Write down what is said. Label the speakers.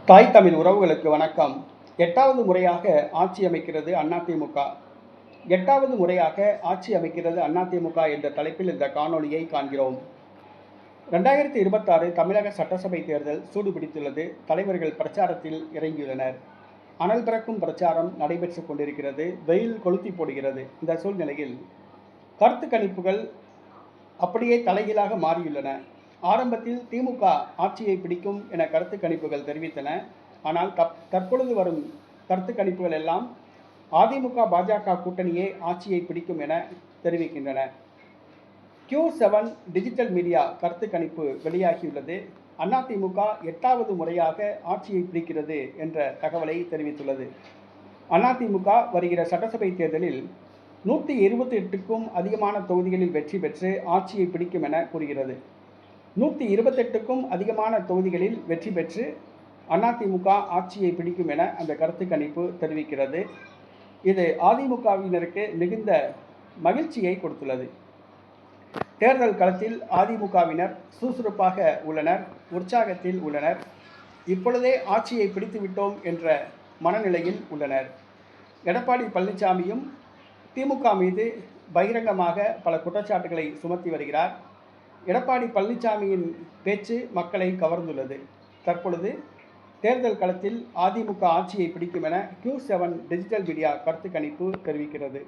Speaker 1: தாய் தமிழ் உறவுகளுக்கு வணக்கம். 8வது முறையாக ஆட்சி அமைக்கிறது அதிமுக. 8வது முறையாக ஆட்சி அமைக்கிறது அதிமுக என்ற தலைப்பில் இந்த காணொளியை காண்கிறோம். 2026 தமிழக சட்டசபை தேர்தல் சூடுபிடித்துள்ளது. தலைவர்கள் பிரச்சாரத்தில் இறங்கியுள்ளனர். அனல் பறக்கும் பிரச்சாரம் நடைபெற்றுக் கொண்டிருக்கிறது. வெயில் கொளுத்தி போடுகிறது. இந்த சூழ்நிலையில் கருத்து கணிப்புகள் அப்படியே தலைகீழாக மாறியுள்ளன. ஆரம்பத்தில் திமுக ஆட்சியை பிடிக்கும் என கருத்து கணிப்புகள் தெரிவித்தன. ஆனால் தற்பொழுது வரும் கருத்து கணிப்புகள் எல்லாம் அதிமுக பாஜக கூட்டணியே ஆட்சியை பிடிக்கும் என தெரிவிக்கின்றன. Q7 டிஜிட்டல் மீடியா கருத்து கணிப்பு வெளியாகியுள்ளது. அதிமுக 8வது முறையாக ஆட்சியை பிடிக்கிறது என்ற தகவலை தெரிவித்துள்ளது. அதிமுக வருகிற சட்டசபை தேர்தலில் 128க்கும் அதிகமான தொகுதிகளில் வெற்றி பெற்று ஆட்சியை பிடிக்கும் என கூறுகிறது. 128க்கும் அதிகமான தொகுதிகளில் வெற்றி பெற்று அதிமுக ஆட்சியை பிடிக்கும் என அந்த கருத்து கணிப்பு தெரிவிக்கிறது. இது அதிமுகவினருக்கு மிகுந்த மகிழ்ச்சியை கொடுத்துள்ளது. தேர்தல் களத்தில் அதிமுகவினர் சுறுசுறுப்பாக உள்ளனர், உற்சாகத்தில் உள்ளனர். இப்பொழுதே ஆட்சியை பிடித்துவிட்டோம் என்ற மனநிலையில் உள்ளனர். எடப்பாடி பழனிசாமியும் திமுக மீது பகிரங்கமாக பல குற்றச்சாட்டுகளை சுமத்தி வருகிறார். எடப்பாடி பழனிசாமியின் பேச்சு மக்களை கவர்ந்துள்ளது. தற்பொழுது தேர்தல் களத்தில் அதிமுக ஆட்சியை பிடிக்கும் என Q7 டிஜிட்டல் மீடியா கருத்து கணிப்பு தெரிவிக்கிறது.